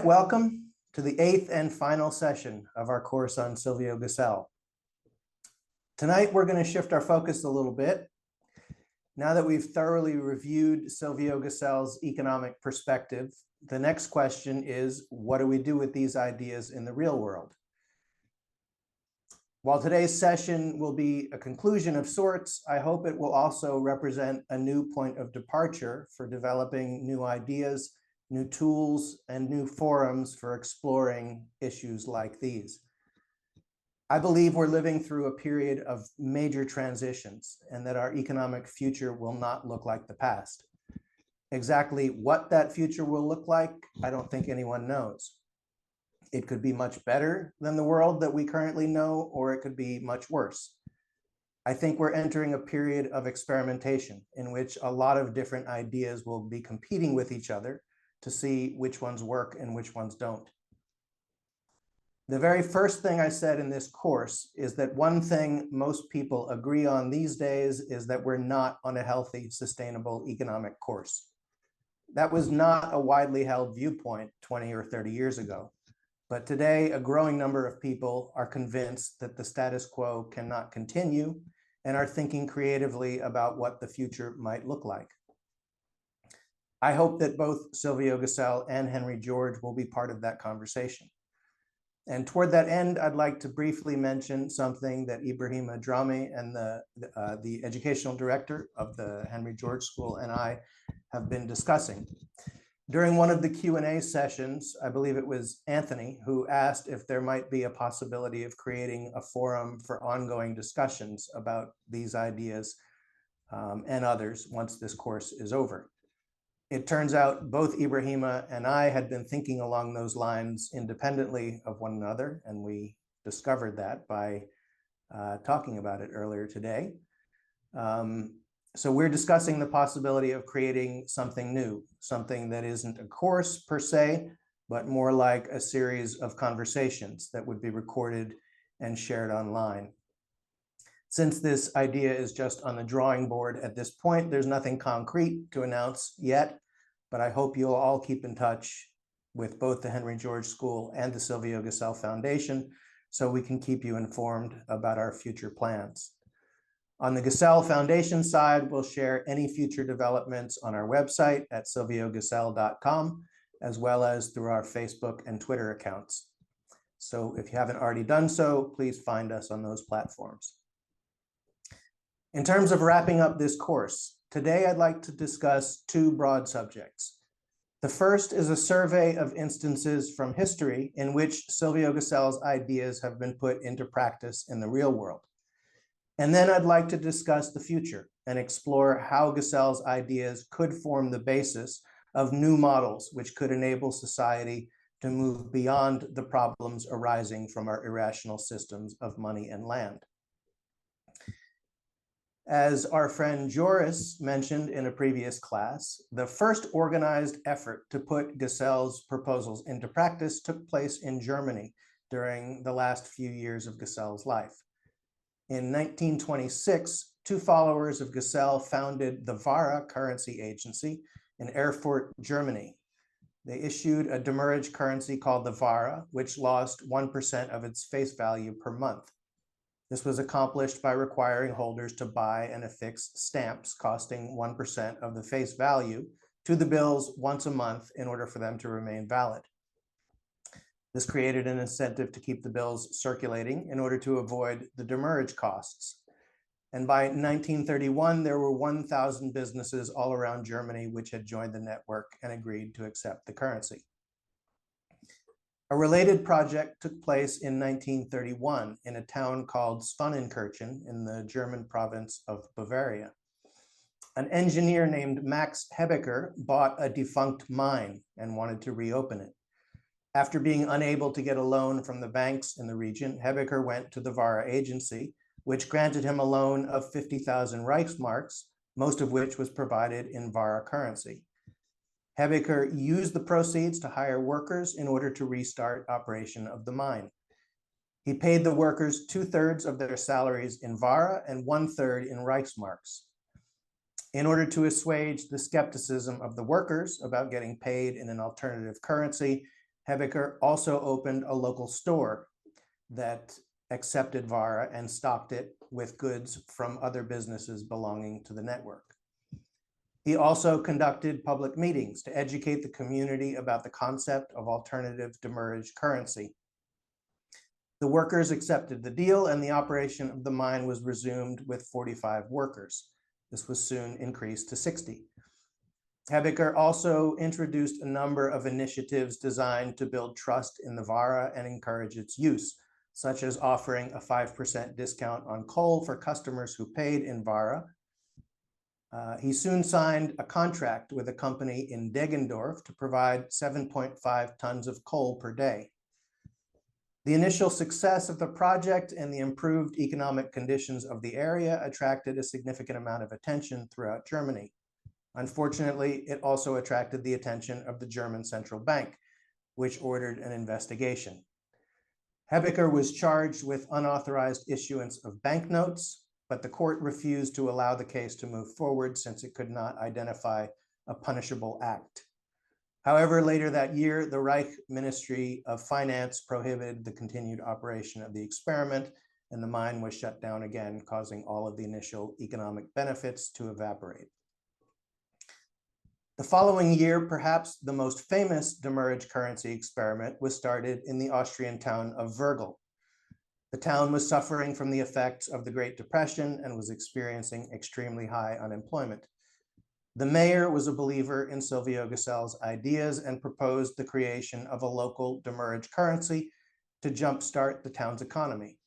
Welcome to the 8th and final session of our course on Silvio Gesell. Tonight, we're going to shift our focus a little bit. Now that we've thoroughly reviewed Silvio Gesell's economic perspective, the next question is, what do we do with these ideas in the real world? While today's session will be a conclusion of sorts, I hope it will also represent a new point of departure for developing new ideas, new tools, and new forums for exploring issues like these. I believe we're living through a period of major transitions and that our economic future will not look like the past. Exactly what that future will look like, I don't think anyone knows. It could be much better than the world that we currently know, or it could be much worse. I think we're entering a period of experimentation in which a lot of different ideas will be competing with each other to see which ones work and which ones don't. The very first thing I said in this course is that one thing most people agree on these days is that we're not on a healthy, sustainable economic course. That was not a widely held viewpoint 20 or 30 years ago. But today, a growing number of people are convinced that the status quo cannot continue and are thinking creatively about what the future might look like. I hope that both Silvio Gesell and Henry George will be part of that conversation. And toward that end, I'd like to briefly mention something that Ibrahima Drami and the educational director of the Henry George School and I have been discussing. During one of the Q&A sessions, I believe it was Anthony who asked if there might be a possibility of creating a forum for ongoing discussions about these ideas and others once this course is over. It turns out both Ibrahima and I had been thinking along those lines independently of one another, and we discovered that by talking about it earlier today. So we're discussing the possibility of creating something new, something that isn't a course per se, but more like a series of conversations that would be recorded and shared online. Since this idea is just on the drawing board at this point, there's nothing concrete to announce yet, but I hope you'll all keep in touch with both the Henry George School and the Silvio Gesell Foundation so we can keep you informed about our future plans. On the Gesell Foundation side, we'll share any future developments on our website at silviogesell.com, as well as through our Facebook and Twitter accounts. So if you haven't already done so, please find us on those platforms. In terms of wrapping up this course, today I'd like to discuss two broad subjects. The first is a survey of instances from history in which Silvio Gesell's ideas have been put into practice in the real world. And then I'd like to discuss the future and explore how Gesell's ideas could form the basis of new models which could enable society to move beyond the problems arising from our irrational systems of money and land. As our friend Joris mentioned in a previous class, the first organized effort to put Gesell's proposals into practice took place in Germany during the last few years of Gesell's life. In 1926, two followers of Gesell founded the Ware currency agency in Erfurt, Germany. They issued a demurrage currency called the Ware, which lost 1% of its face value per month. This was accomplished by requiring holders to buy and affix stamps costing 1% of the face value to the bills once a month in order for them to remain valid. This created an incentive to keep the bills circulating in order to avoid the demurrage costs. And by 1931, there were 1,000 businesses all around Germany which had joined the network and agreed to accept the currency. A related project took place in 1931 in a town called Spannenkirchen in the German province of Bavaria. An engineer named Max Hebecker bought a defunct mine and wanted to reopen it. After being unable to get a loan from the banks in the region, Hebecker went to the Ware agency, which granted him a loan of 50,000 Reichsmarks, most of which was provided in Ware currency. Hebecker used the proceeds to hire workers in order to restart operation of the mine. He paid the workers 2/3 of their salaries in Ware and 1/3 in Reichsmarks. In order to assuage the skepticism of the workers about getting paid in an alternative currency, Hebeker also opened a local store that accepted Vara and stocked it with goods from other businesses belonging to the network. He also conducted public meetings to educate the community about the concept of alternative demurrage currency. The workers accepted the deal, and the operation of the mine was resumed with 45 workers. This was soon increased to 60. Hebeker also introduced a number of initiatives designed to build trust in the Vara and encourage its use, such as offering a 5% discount on coal for customers who paid in Vara. He soon signed a contract with a company in Deggendorf to provide 7.5 tons of coal per day. The initial success of the project and the improved economic conditions of the area attracted a significant amount of attention throughout Germany. Unfortunately, it also attracted the attention of the German central bank, which ordered an investigation. Hebeker was charged with unauthorized issuance of banknotes, but the court refused to allow the case to move forward since it could not identify a punishable act. However, later that year, the Reich Ministry of Finance prohibited the continued operation of the experiment, and the mine was shut down again, causing all of the initial economic benefits to evaporate. The following year, perhaps the most famous demurrage currency experiment was started in the Austrian town of Würgl. The town was suffering from the effects of the Great Depression and was experiencing extremely high unemployment. The mayor was a believer in Silvio Gesell's ideas and proposed the creation of a local demurrage currency to jumpstart the town's economy.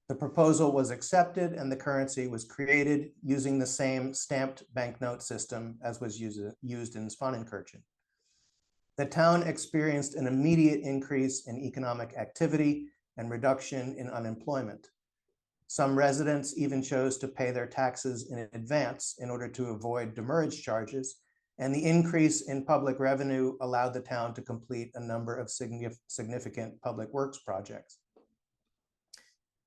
The proposal was accepted and the currency was created using the same stamped banknote system as was used in Schwanenkirchen. The town experienced an immediate increase in economic activity and reduction in unemployment. Some residents even chose to pay their taxes in advance in order to avoid demurrage charges, and the increase in public revenue allowed the town to complete a number of significant public works projects.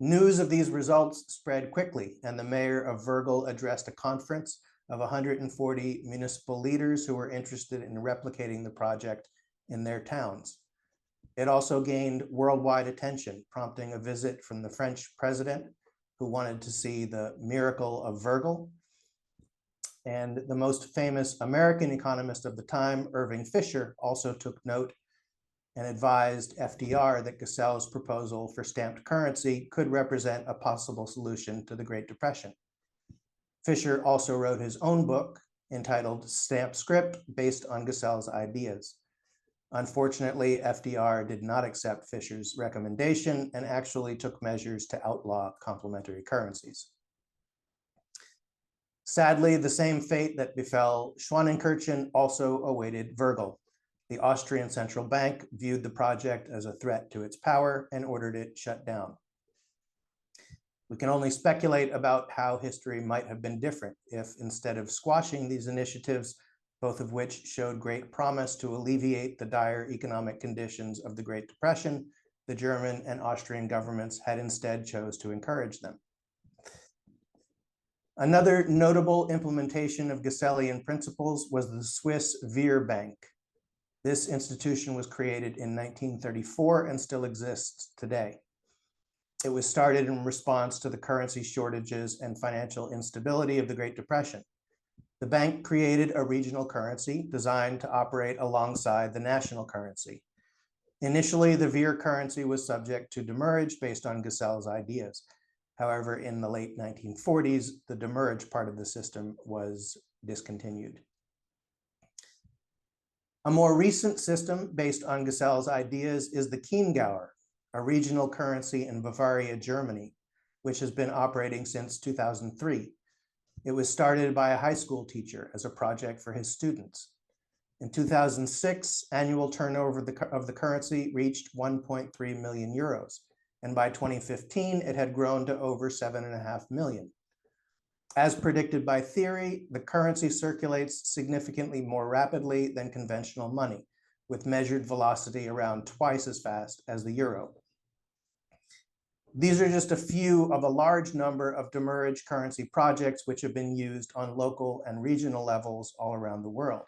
News of these results spread quickly, and the mayor of Würgl addressed a conference of 140 municipal leaders who were interested in replicating the project in their towns. It also gained worldwide attention, prompting a visit from the French president, who wanted to see the miracle of Würgl. And the most famous American economist of the time, Irving Fisher, also took note and advised FDR that Gesell's proposal for stamped currency could represent a possible solution to the Great Depression. Fisher also wrote his own book entitled Stamp Script, based on Gesell's ideas. Unfortunately, FDR did not accept Fisher's recommendation and actually took measures to outlaw complementary currencies. Sadly, the same fate that befell Schwanenkirchen also awaited Würgl. The Austrian central bank viewed the project as a threat to its power and ordered it shut down. We can only speculate about how history might have been different if, instead of squashing these initiatives, both of which showed great promise to alleviate the dire economic conditions of the Great Depression, the German and Austrian governments had instead chose to encourage them. Another notable implementation of Gesellian principles was the Swiss Veer Bank. This institution was created in 1934 and still exists today. It was started in response to the currency shortages and financial instability of the Great Depression. The bank created a regional currency designed to operate alongside the national currency. Initially, the Veer currency was subject to demurrage based on Gesell's ideas. However, in the late 1940s, the demurrage part of the system was discontinued. A more recent system based on Gesell's ideas is the Chiemgauer, a regional currency in Bavaria, Germany, which has been operating since 2003. It was started by a high school teacher as a project for his students. In 2006, annual turnover of the currency reached 1.3 million euros, and by 2015, it had grown to over 7.5 million. As predicted by theory, the currency circulates significantly more rapidly than conventional money, with measured velocity around twice as fast as the euro. These are just a few of a large number of demurrage currency projects which have been used on local and regional levels all around the world.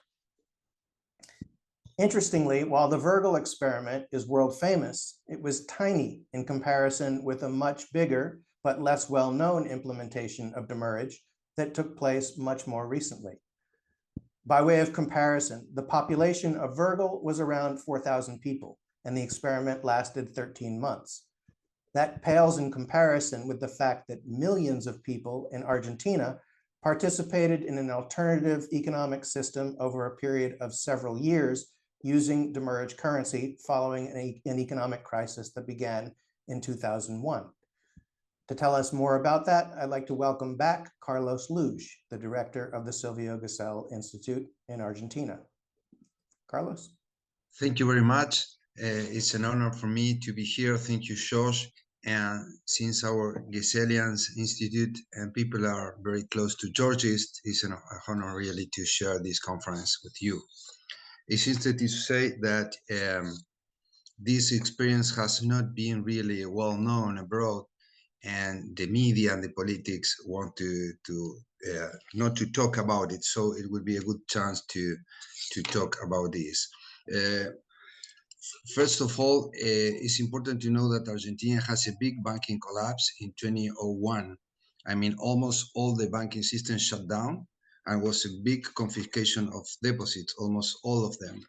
Interestingly, while the Virgil experiment is world famous, it was tiny in comparison with a much bigger but less well-known implementation of demurrage that took place much more recently. By way of comparison, the population of Virgil was around 4,000 people, and the experiment lasted 13 months. That pales in comparison with the fact that millions of people in Argentina participated in an alternative economic system over a period of several years using demurrage currency following an economic crisis that began in 2001. To tell us more about that, I'd like to welcome back Carlos Luge, the director of the Silvio Gesell Institute in Argentina. Carlos? Thank you very much. It's an honor for me to be here. Thank you, Josh. And since our Gesellian Institute and people are very close to Georgist, it's an honor really to share this conference with you. It's interesting to say that this experience has not been really well known abroad, and the media and the politics want to not to talk about it. So it would be a good chance to talk about this. First of all, it's important to know that Argentina has a big banking collapse in 2001. I mean, almost all the banking system shut down and was a big confiscation of deposits, almost all of them.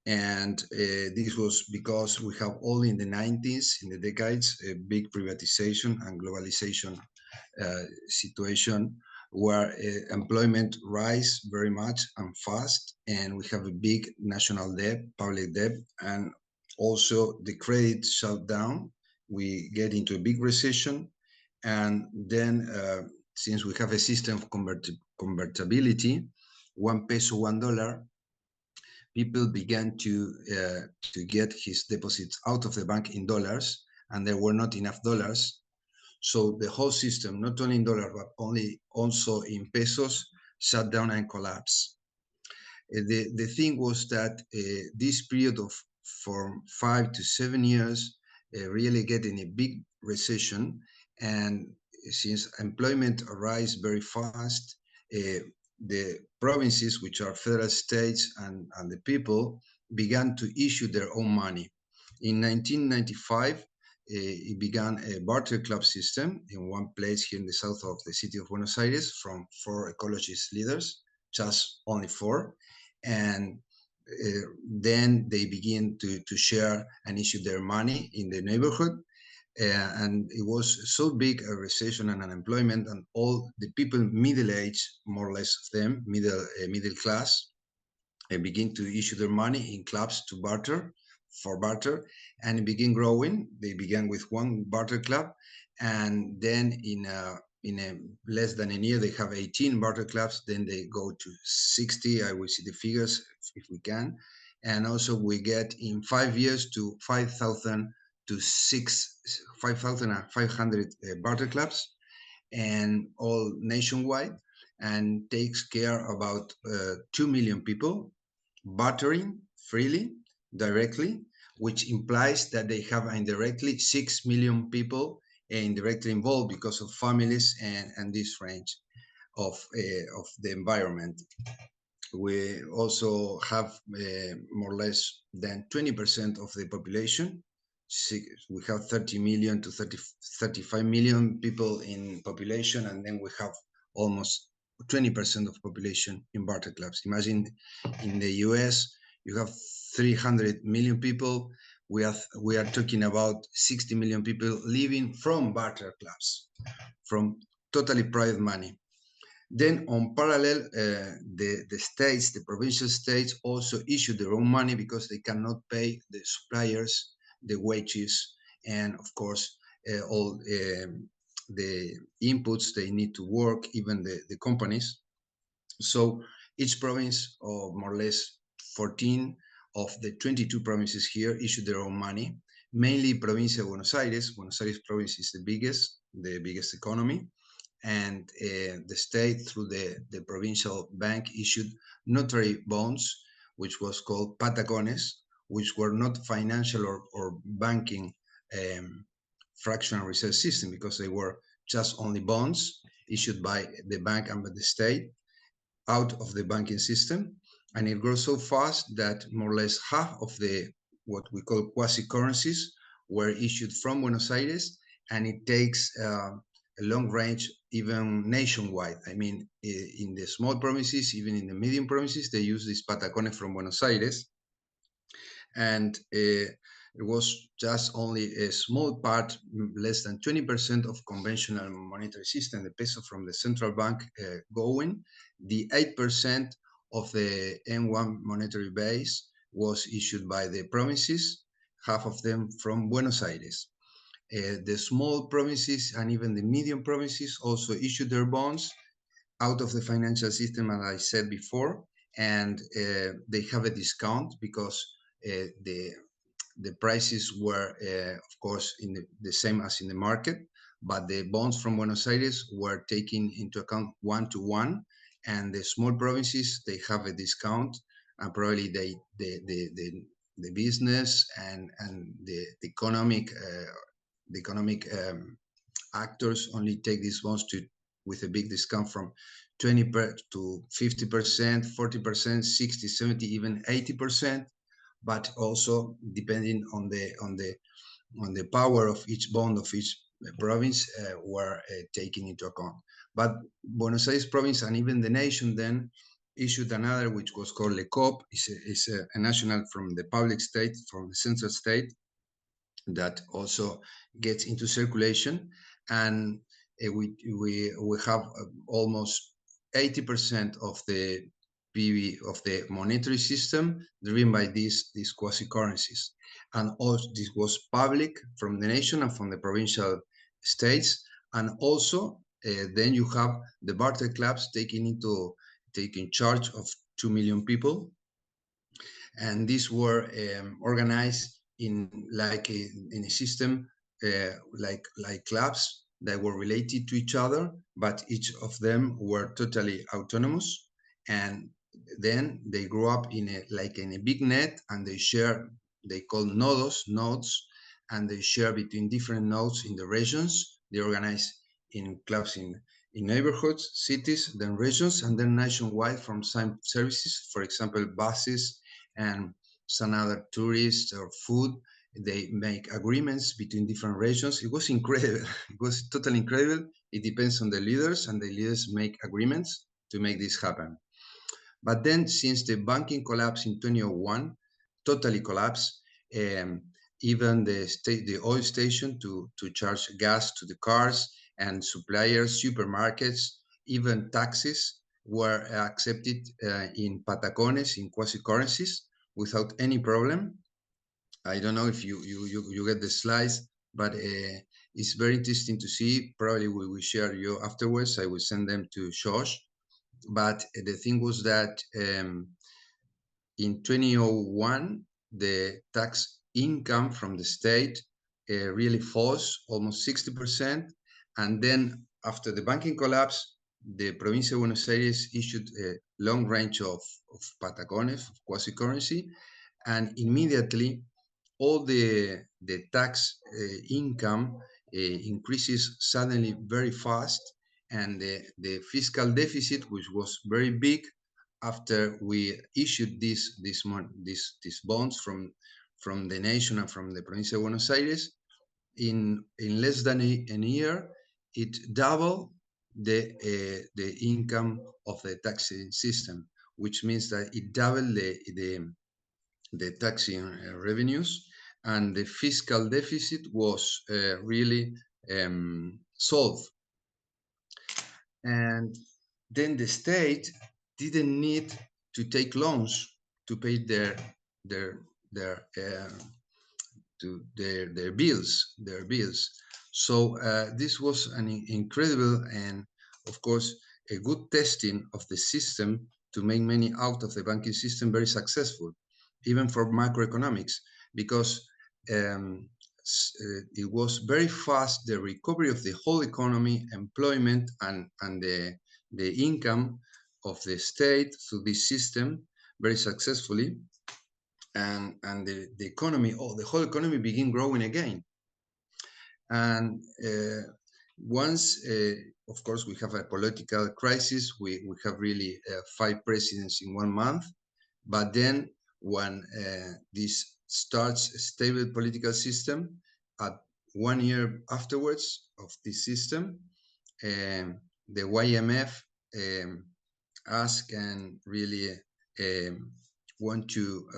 And this was because we have all in the 90s, in the decades, a big privatization and globalization situation where employment rise very much and fast, and we have a big national debt, public debt, and also the credit shut down. We get into a big recession, and then since we have a system of convertibility, 1 peso, $1, people began to get his deposits out of the bank in dollars, and there were not enough dollars. So the whole system, not only in dollars, but also in pesos, shut down and collapsed. The thing was that this period of from 5 to 7 years really getting a big recession, and since employment rise very fast, the provinces, which are federal states, and the people began to issue their own money. In 1995, it began a barter club system in one place here in the south of the city of Buenos Aires from 4 ecologist leaders, just only 4. And then they begin to share and issue their money in the neighborhood. And it was so big a recession and unemployment, and all the people middle age, more or less of them, middle class, begin to issue their money in clubs to barter, for barter, and it began growing. They began with 1 barter club, and then in a less than a year, they have 18 barter clubs. Then they go to 60. I will see the figures if we can. And also we get in 5 years to 5,000 to 5,500 barter clubs, and all nationwide, and takes care about 2 million people bartering freely, directly, which implies that they have indirectly 6 million people indirectly involved because of families and this range of the environment. We also have more or less than 20% of the population. We have 30 million to 35 million people in population, and then we have almost 20% of population in barter clubs. Imagine in the US, you have 300 million people. We are talking about 60 million people living from barter clubs, from totally private money. Then on parallel, the states, the provincial states also issue their own money because they cannot pay the suppliers, the wages, and of course, all the inputs they need to work, even the companies. So each province, or more or less 14 of the 22 provinces here, issue their own money, mainly Provincia de Buenos Aires. Buenos Aires province is the biggest economy. And the state, through the provincial bank, issued notary bonds, which was called patacones, which were not financial or banking fractional reserve system, because they were just only bonds issued by the bank and by the state out of the banking system. and it grows so fast that more or less half of the what we call quasi-currencies were issued from Buenos Aires, and it takes a long range, even nationwide. I mean, in the small provinces, even in the medium provinces, they use these patacones from Buenos Aires, and it was just only a small part, less than 20% of conventional monetary system, the peso from the central bank going. The 8% of the N1 monetary base was issued by the provinces, half of them from Buenos Aires. The small provinces and even the medium provinces also issued their bonds out of the financial system, as I said before, and they have a discount because the prices were, of course, in the same as in the market, but the bonds from Buenos Aires were taken into account 1-to-1, and the small provinces, they have a discount, and probably the business and the economic actors only take these bonds with a big discount from 20 to 50%, 40%, 60, 70, even 80%, but also depending on the power of each bond of each province were taken into account. But Buenos Aires province and even the nation then issued another, which was called LECOP. It's a national from the public state, from the central state, that also gets into circulation, and we have almost 80% of the PV of the monetary system driven by these quasi currencies, and also this was public from the nation and from the provincial states, and also then you have the barter clubs taking charge of 2 million people, and these were organized in a system like clubs that were related to each other, but each of them were totally autonomous, and then they grew up in a big net, and they call nodes, and they share between different nodes in the regions. They organize in clubs in neighborhoods, cities, then regions, and then nationwide from some services, for example, buses and some other tourists or food. They make agreements between different regions. It was incredible. It was totally incredible. It depends on the leaders, and the leaders make agreements to make this happen. But then, since the banking collapse in 2001, totally collapsed, even the oil station to charge gas to the cars, and suppliers, supermarkets, even taxis were accepted in patacones, in quasi-currencies, without any problem. I don't know if you get the slides, but it's very interesting to see. Probably we will share you afterwards. I will send them to Josh. But the thing was that in 2001, the tax income from the state really falls almost 60%. And then after the banking collapse, the Provincia de Buenos Aires issued a long range of patacones, of quasi-currency, and immediately all the tax income increases suddenly very fast, and the fiscal deficit, which was very big after we issued these bonds from the nation and from the Provincia de Buenos Aires, in less than a year, it doubled the income of the taxing system, which means that it doubled the taxing revenues, and the fiscal deficit was really solved. And then the state didn't need to take loans to pay their bills. So this was an incredible and, of course, a good testing of the system to make many out of the banking system very successful, even for macroeconomics, because it was very fast, the recovery of the whole economy, employment, and the income of the state through this system very successfully, and the economy, the whole economy began growing again. And once, of course, we have a political crisis, we have really 5 presidents in 1 month, But then when this starts a stable political system, at 1 year afterwards of this system, the YMF ask and really want to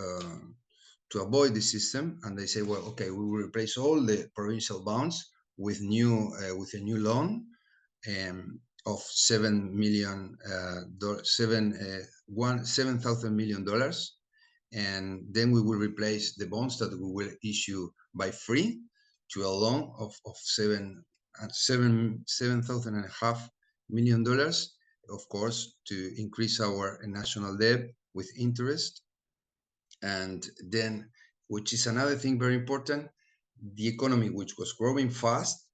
avoid the system, and they say, well, okay, we will replace all the provincial bonds with a new loan of $7,000,000,000, and then we will replace the bonds that we will issue by free to a loan of $7,500,000, of course, to increase our national debt with interest. And then, which is another thing very important, the economy, which was growing fast,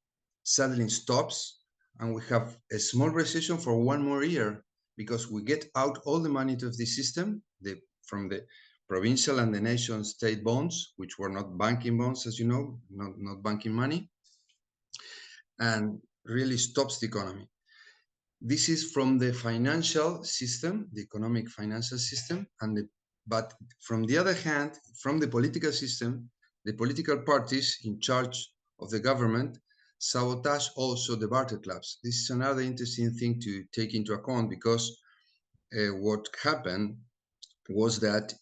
suddenly stops, and we have a small recession for 1 more year because we get out all the money to the system from the provincial and the nation state bonds, which were not banking bonds, as you know, not banking money, and really stops the economy. This is from the financial system, the economic financial system, but from the other hand, from the political system, the political parties in charge of the government sabotage also the barter clubs. This is another interesting thing to take into account, because what happened was that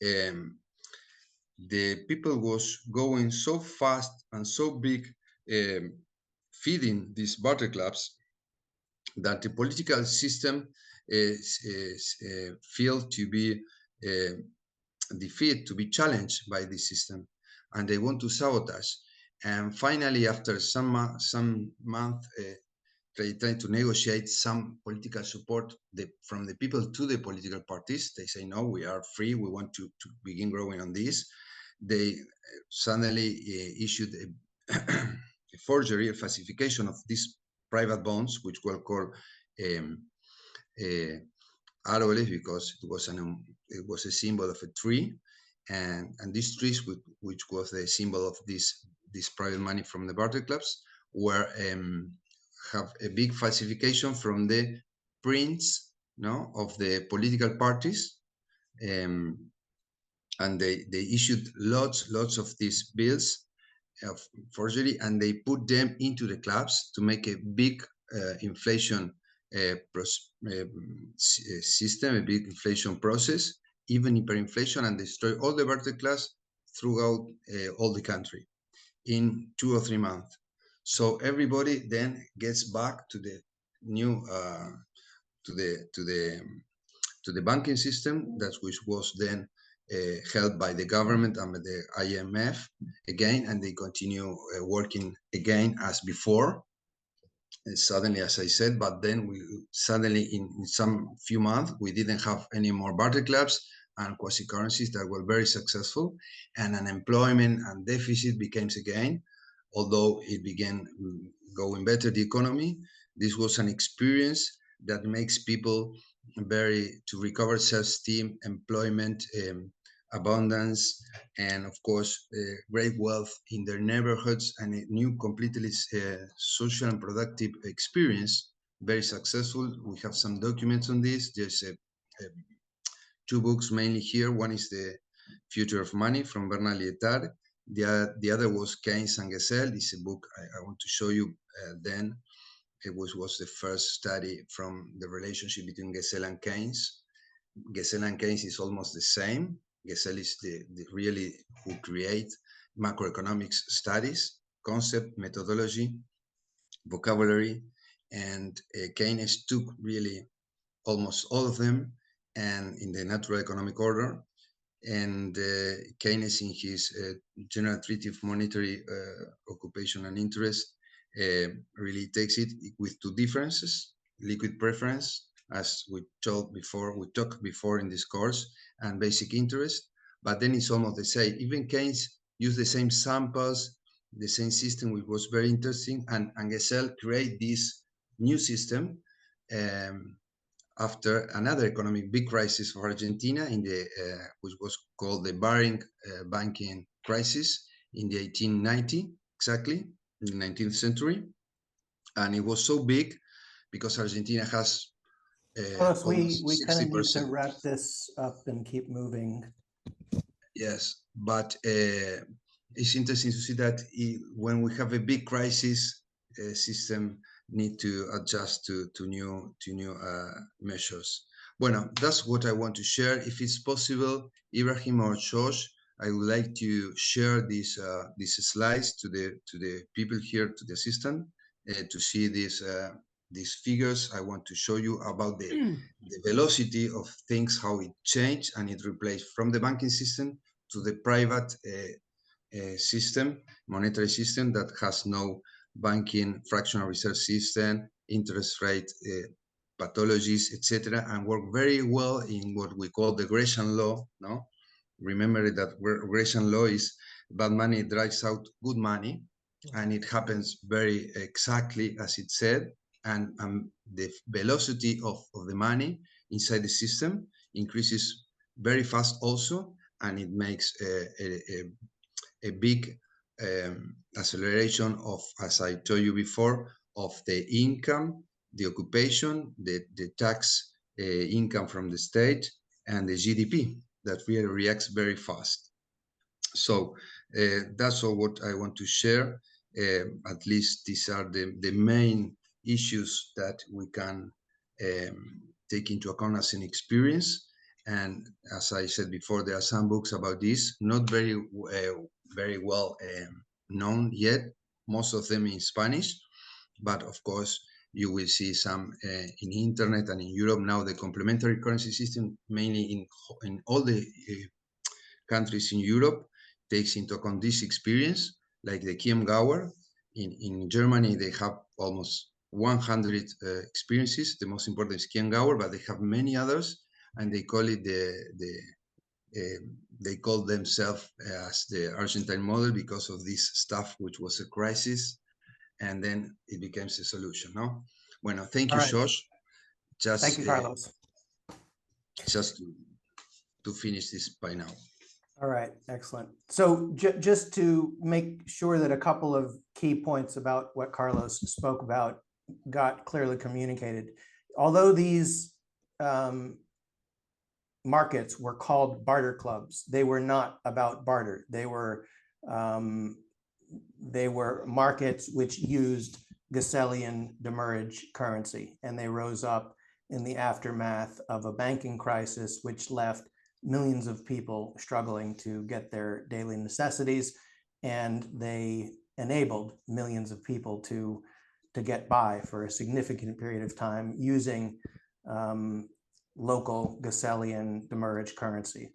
the people was going so fast and so big feeding these barter clubs that the political system feel to be defeated, to be challenged by this system, and they want to sabotage. And finally, after some month, they try to negotiate some political support from the people to the political parties. They say, no, we are free, we want to begin growing on this. They suddenly issued a forgery, a falsification of these private bonds, which were called árboles, because it was a symbol of a tree, and these trees, which was the symbol of this private money from the barter clubs, were have a big falsification from the prints, no, of the political parties, and they issued lots of these bills of forgery, and they put them into the clubs to make a big inflation system, a big inflation process, even hyperinflation, and destroy all the barter class throughout all the country in 2 or 3 months. So everybody then gets back to the new to the banking system, that which was then held by the government and by the IMF again, and they continue working again as before. And suddenly, as I said, but then we suddenly in some few months we didn't have any more barter clubs and quasi currencies that were very successful, and unemployment and deficit became again, although it began going better, the economy. This was an experience that makes people to recover self-esteem, employment, abundance, and of course great wealth in their neighborhoods, and a new completely social and productive experience, very successful. We have some documents on this. There's 2 books mainly here. One is The Future of Money from Bernard Lietaer. The other was Keynes and Gesell. It's a book I want to show you then. It was the first study from the relationship between Gesell and Keynes. Gesell and Keynes is almost the same. Gesell is the really who create macroeconomics studies, concept, methodology, vocabulary, and Keynes took really almost all of them, and in the natural economic order. And Keynes, in his General Treaty of Monetary Occupation and Interest, really takes it with 2 differences: liquid preference, as we talked before in this course, and basic interest. But then it's almost the same. Even Keynes used the same samples, the same system, which was very interesting, and Gesell create this new system after another economic big crisis for Argentina, which was called the Baring banking crisis in the 1890, exactly, in the 19th century. And it was so big because Argentina has Carlos, we almost kind of need to 60%. wrap this up and keep moving. Yes, but it's interesting to see that when we have a big crisis, system need to adjust to new measures. Bueno, that's what I want to share. If it's possible, Ibrahim or Josh, I would like to share these slides to the people here, to the assistant, to see these figures. I want to show you about the velocity of things, how it changed and it replaced from the banking system to the private system, monetary system that has no banking, fractional reserve system, interest rate pathologies, etc., and work very well in what we call the Grecian law. No, remember that Grecian law is bad money drives out good money, and it happens very exactly as it said. And the velocity of the money inside the system increases very fast also, and it makes a big acceleration of, as I told you before, of the income, the occupation, the tax income from the state, and the GDP that really reacts very fast. So that's all what I want to share. At least these are the main issues that we can take into account as an experience. And as I said before, there are some books about this, not very well known yet, most of them in Spanish, but of course you will see some in internet and in Europe now. The complementary currency system, mainly in all the countries in Europe, takes into account this experience, like the Chiemgauer. In Germany, they have almost 100 experiences. The most important is Chiemgauer, but they have many others, and they call it they call themselves as the Argentine model because of this stuff, which was a crisis, and then it becomes a solution. No, bueno, thank you, All right. Josh. Thank you, Carlos. Just to finish this by now. All right, excellent. So just to make sure that a couple of key points about what Carlos spoke about got clearly communicated. Although these markets were called barter clubs, they were not about barter. They were markets which used Gesellian demurrage currency, and they rose up in the aftermath of a banking crisis, which left millions of people struggling to get their daily necessities, and they enabled millions of people to get by for a significant period of time using local Gesellian demurrage currency.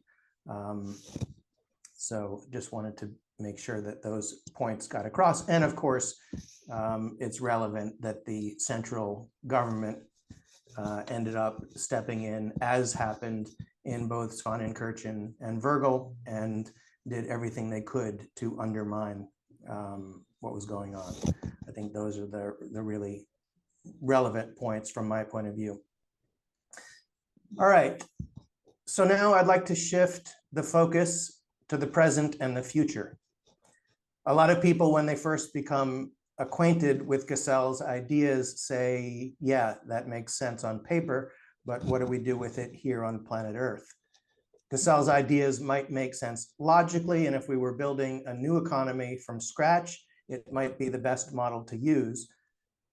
So just wanted to make sure that those points got across. And of course, it's relevant that the central government ended up stepping in, as happened in both Schwanenkirchen and Virgil, and did everything they could to undermine what was going on. I think those are the really relevant points from my point of view. All right, so now I'd like to shift the focus to the present and the future. A lot of people, when they first become acquainted with Gesell's ideas, say, yeah, that makes sense on paper, but what do we do with it here on planet Earth? Gesell's ideas might make sense logically, and if we were building a new economy from scratch, it might be the best model to use.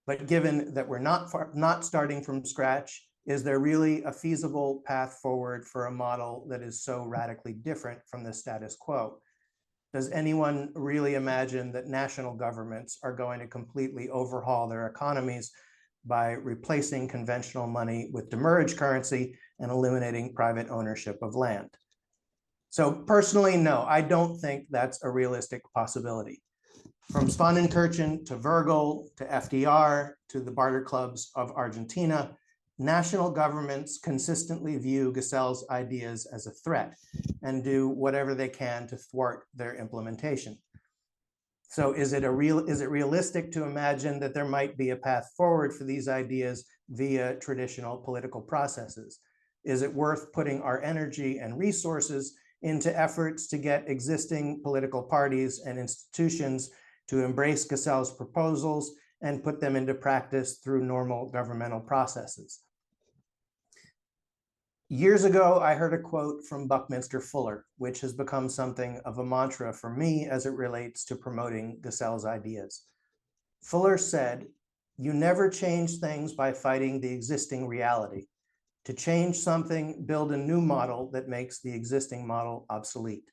But given that we're not starting from scratch, is there really a feasible path forward for a model that is so radically different from the status quo? Does anyone really imagine that national governments are going to completely overhaul their economies by replacing conventional money with demurrage currency and eliminating private ownership of land? So personally, no, I don't think that's a realistic possibility. From Schwanenkirchen to Virgil to FDR to the barter clubs of Argentina, national governments consistently view Gesell's ideas as a threat and do whatever they can to thwart their implementation. So is it realistic to imagine that there might be a path forward for these ideas via traditional political processes? Is it worth putting our energy and resources into efforts to get existing political parties and institutions to embrace Gesell's proposals and put them into practice through normal governmental processes? Years ago, I heard a quote from Buckminster Fuller, which has become something of a mantra for me as it relates to promoting Gesell's ideas. Fuller said, "You never change things by fighting the existing reality. To change something, build a new model that makes the existing model obsolete."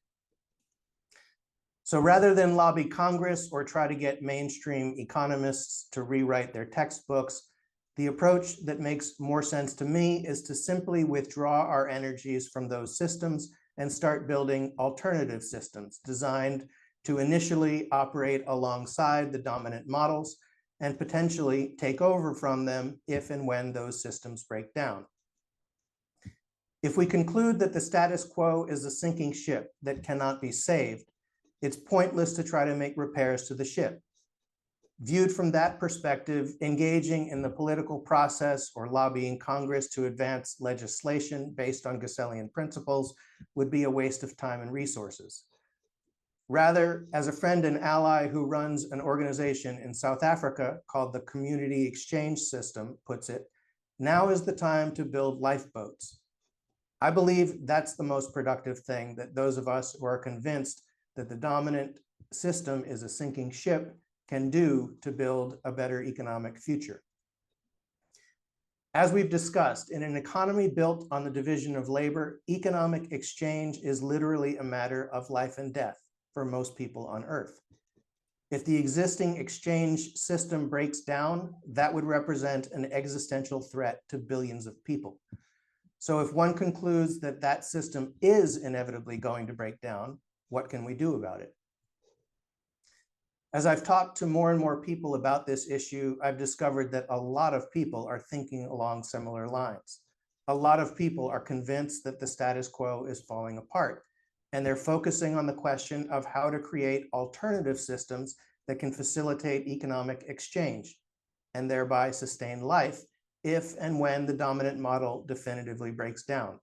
So rather than lobby Congress or try to get mainstream economists to rewrite their textbooks, the approach that makes more sense to me is to simply withdraw our energies from those systems and start building alternative systems designed to initially operate alongside the dominant models and potentially take over from them if and when those systems break down. If we conclude that the status quo is a sinking ship that cannot be saved, it's pointless to try to make repairs to the ship. Viewed from that perspective, engaging in the political process or lobbying Congress to advance legislation based on Gessellian principles would be a waste of time and resources. Rather, as a friend and ally who runs an organization in South Africa called the Community Exchange System puts it, now is the time to build lifeboats. I believe that's the most productive thing that those of us who are convinced that the dominant system is a sinking ship can do to build a better economic future. As we've discussed, in an economy built on the division of labor, economic exchange is literally a matter of life and death for most people on Earth. If the existing exchange system breaks down, that would represent an existential threat to billions of people. So if one concludes that that system is inevitably going to break down, what can we do about it? As I've talked to more and more people about this issue, I've discovered that a lot of people are thinking along similar lines. A lot of people are convinced that the status quo is falling apart, and they're focusing on the question of how to create alternative systems that can facilitate economic exchange and thereby sustain life if and when the dominant model definitively breaks down.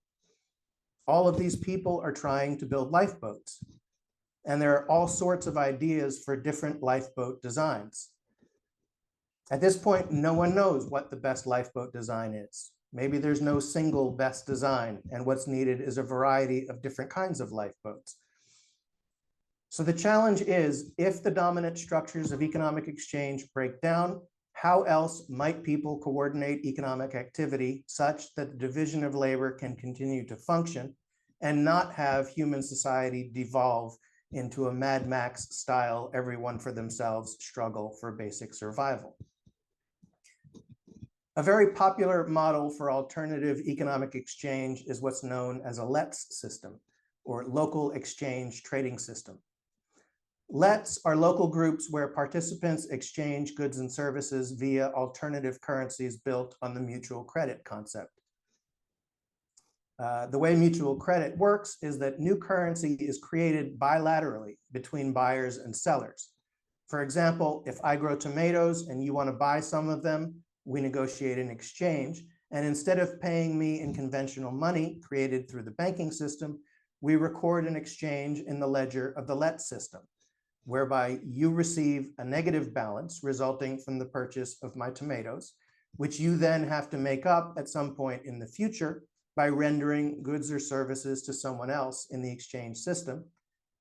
All of these people are trying to build lifeboats, and there are all sorts of ideas for different lifeboat designs. At this point, no one knows what the best lifeboat design is. Maybe there's no single best design, and what's needed is a variety of different kinds of lifeboats. So the challenge is, if the dominant structures of economic exchange break down, how else might people coordinate economic activity such that the division of labor can continue to function and not have human society devolve into a Mad Max style, everyone for themselves struggle for basic survival? A very popular model for alternative economic exchange is what's known as a LETS system, or local exchange trading system. LETS are local groups where participants exchange goods and services via alternative currencies built on the mutual credit concept. The way mutual credit works is that new currency is created bilaterally between buyers and sellers. For example, if I grow tomatoes and you want to buy some of them, we negotiate an exchange. And instead of paying me in conventional money created through the banking system, we record an exchange in the ledger of the LET system, whereby you receive a negative balance resulting from the purchase of my tomatoes, which you then have to make up at some point in the future by rendering goods or services to someone else in the exchange system.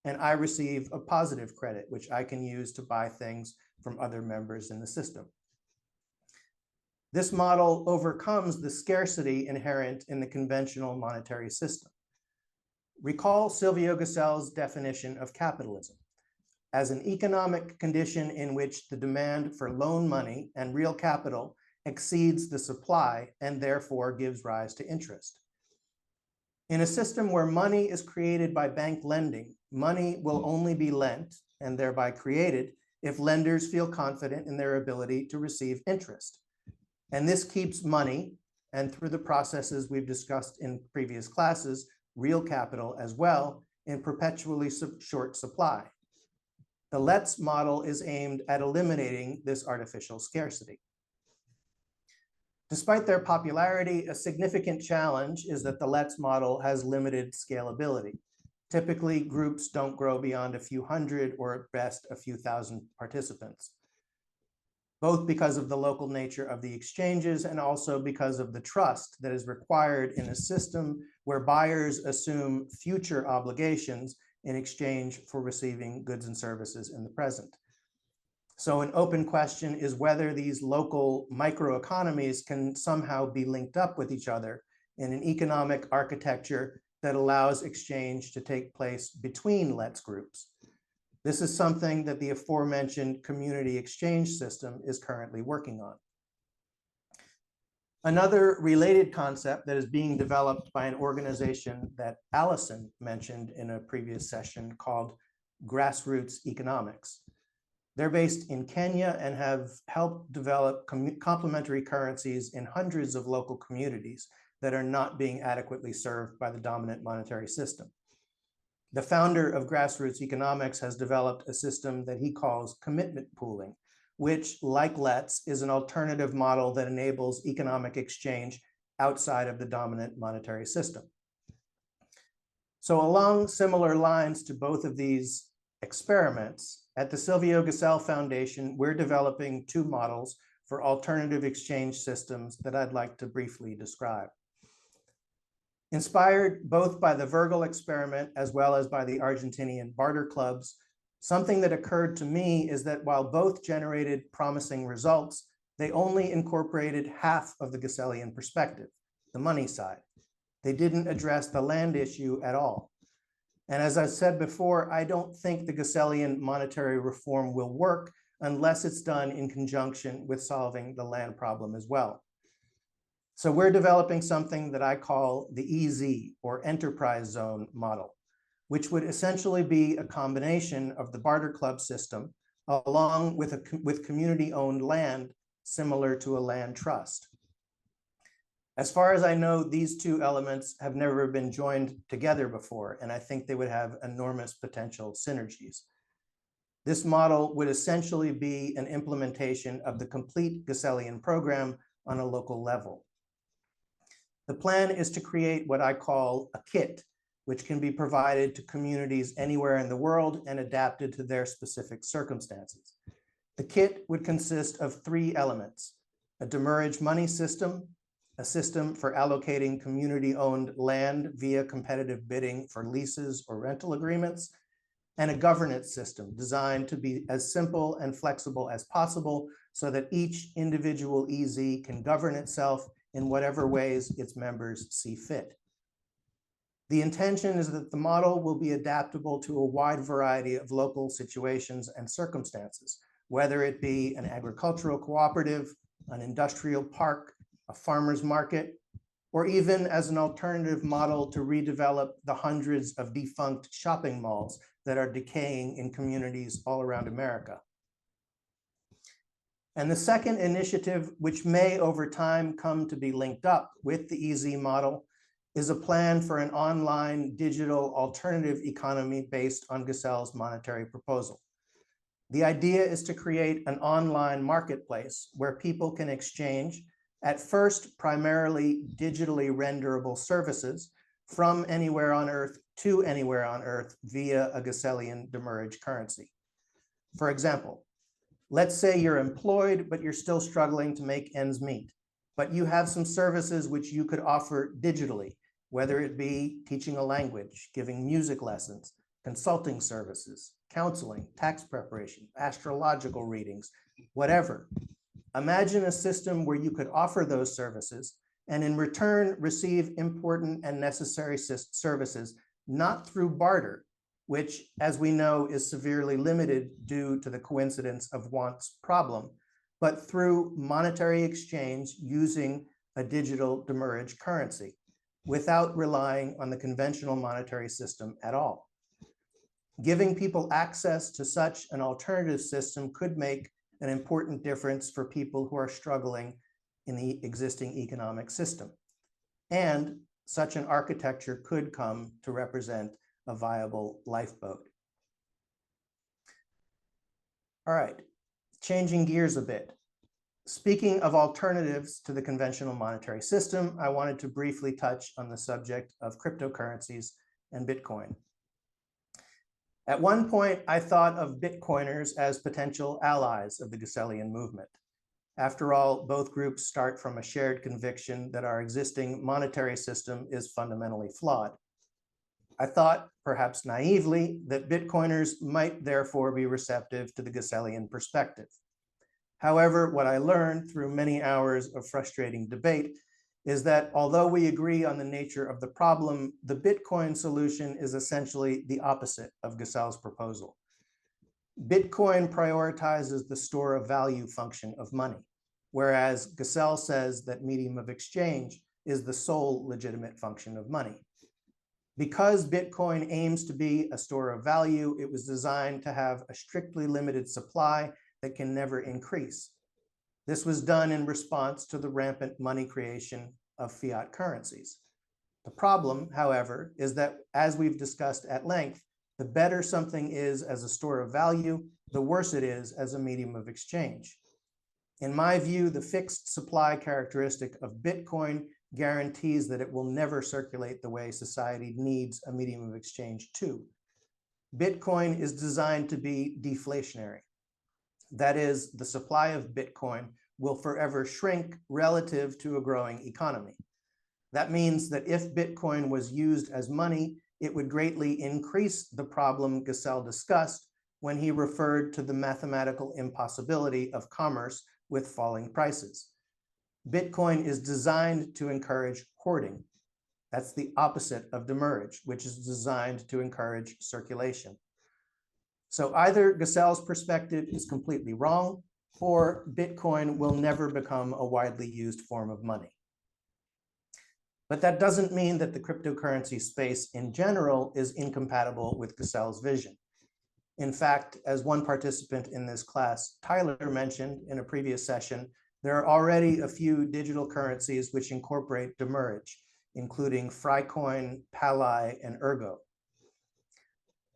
And I receive a positive credit, which I can use to buy things from other members in the system. This model overcomes the scarcity inherent in the conventional monetary system. Recall Silvio Gesell's definition of capitalism as an economic condition in which the demand for loan money and real capital exceeds the supply and therefore gives rise to interest. In a system where money is created by bank lending, money will only be lent and thereby created if lenders feel confident in their ability to receive interest. And this keeps money, and through the processes we've discussed in previous classes, real capital as well, in perpetually short supply. The LETS model is aimed at eliminating this artificial scarcity. Despite their popularity, a significant challenge is that the LETS model has limited scalability. Typically, groups don't grow beyond a few hundred or at best a few thousand participants. both because of the local nature of the exchanges and also because of the trust that is required in a system where buyers assume future obligations in exchange for receiving goods and services in the present. So an open question is whether these local microeconomies can somehow be linked up with each other in an economic architecture that allows exchange to take place between let's groups. This is something that the aforementioned community exchange system is currently working on. Another related concept that is being developed by an organization that Allison mentioned in a previous session called grassroots economics. They're based in Kenya and have helped develop complementary currencies in hundreds of local communities that are not being adequately served by the dominant monetary system. The founder of grassroots economics has developed a system that he calls commitment pooling, which, like Let's, is an alternative model that enables economic exchange outside of the dominant monetary system. So along similar lines to both of these experiments, at the Silvio Gesell Foundation, we're developing two models for alternative exchange systems that I'd like to briefly describe. Inspired both by the Virgil experiment as well as by the Argentinian barter clubs, something that occurred to me is that while both generated promising results, they only incorporated half of the Gesellian perspective, the money side. They didn't address the land issue at all. And as I said before, I don't think the Gesellian monetary reform will work unless it's done in conjunction with solving the land problem as well. So we're developing something that I call the EZ, or enterprise zone model, which would essentially be a combination of the barter club system along with community-owned land similar to a land trust. As far as I know, these two elements have never been joined together before, and I think they would have enormous potential synergies. This model would essentially be an implementation of the complete Gesellian program on a local level. The plan is to create what I call a kit, which can be provided to communities anywhere in the world and adapted to their specific circumstances. The kit would consist of three elements: a demurrage money system, a system for allocating community-owned land via competitive bidding for leases or rental agreements, and a governance system designed to be as simple and flexible as possible so that each individual EZ can govern itself in whatever ways its members see fit. The intention is that the model will be adaptable to a wide variety of local situations and circumstances, whether it be an agricultural cooperative, an industrial park, a farmer's market, or even as an alternative model to redevelop the hundreds of defunct shopping malls that are decaying in communities all around America. And the second initiative, which may over time come to be linked up with the EZ model, is a plan for an online digital alternative economy based on Gesell's monetary proposal. The idea is to create an online marketplace where people can exchange, at first primarily digitally renderable services, from anywhere on Earth to anywhere on Earth via a Gesellian demurrage currency. For example, let's say you're employed, but you're still struggling to make ends meet, but you have some services which you could offer digitally, whether it be teaching a language, giving music lessons, consulting services, counseling, tax preparation, astrological readings, whatever. Imagine a system where you could offer those services and in return receive important and necessary services, not through barter, which, as we know, is severely limited due to the coincidence of want's problem, but through monetary exchange using a digital demurrage currency, without relying on the conventional monetary system at all. Giving people access to such an alternative system could make an important difference for people who are struggling in the existing economic system. And such an architecture could come to represent a viable lifeboat. All right, changing gears a bit. Speaking of alternatives to the conventional monetary system, I wanted to briefly touch on the subject of cryptocurrencies and Bitcoin. At one point, I thought of Bitcoiners as potential allies of the Gesellian movement. After all, both groups start from a shared conviction that our existing monetary system is fundamentally flawed. I thought, perhaps naively, that Bitcoiners might therefore be receptive to the Gessellian perspective. However, what I learned through many hours of frustrating debate is that although we agree on the nature of the problem, the Bitcoin solution is essentially the opposite of Gesell's proposal. Bitcoin prioritizes the store of value function of money, whereas Gesell says that medium of exchange is the sole legitimate function of money. Because Bitcoin aims to be a store of value, it was designed to have a strictly limited supply that can never increase. This was done in response to the rampant money creation of fiat currencies. The problem, however, is that, as we've discussed at length, the better something is as a store of value, the worse it is as a medium of exchange. In my view, the fixed supply characteristic of Bitcoin guarantees that it will never circulate the way society needs a medium of exchange to. Bitcoin is designed to be deflationary. That is, the supply of Bitcoin will forever shrink relative to a growing economy. That means that if Bitcoin was used as money, it would greatly increase the problem Gesell discussed when he referred to the mathematical impossibility of commerce with falling prices. Bitcoin is designed to encourage hoarding. That's the opposite of demurrage, which is designed to encourage circulation. So either Gesell's perspective is completely wrong, or Bitcoin will never become a widely used form of money. But that doesn't mean that the cryptocurrency space in general is incompatible with Gesell's vision. In fact, as one participant in this class, Tyler, mentioned in a previous session, there are already a few digital currencies which incorporate demurrage, including Frycoin, Pally, and Ergo.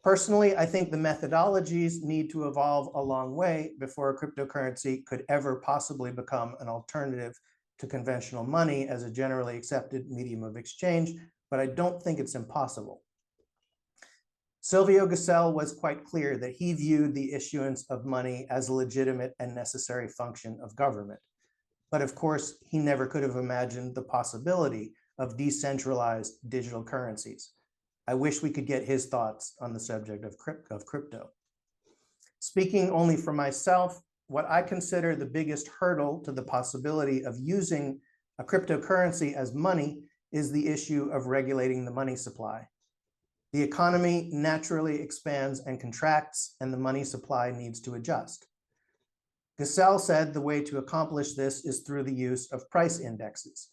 Personally, I think the methodologies need to evolve a long way before a cryptocurrency could ever possibly become an alternative to conventional money as a generally accepted medium of exchange, but I don't think it's impossible. Silvio Gesell was quite clear that he viewed the issuance of money as a legitimate and necessary function of government. But of course, he never could have imagined the possibility of decentralized digital currencies. I wish we could get his thoughts on the subject of crypto. Speaking only for myself, what I consider the biggest hurdle to the possibility of using a cryptocurrency as money is the issue of regulating the money supply. The economy naturally expands and contracts, and the money supply needs to adjust. Gesell said the way to accomplish this is through the use of price indexes.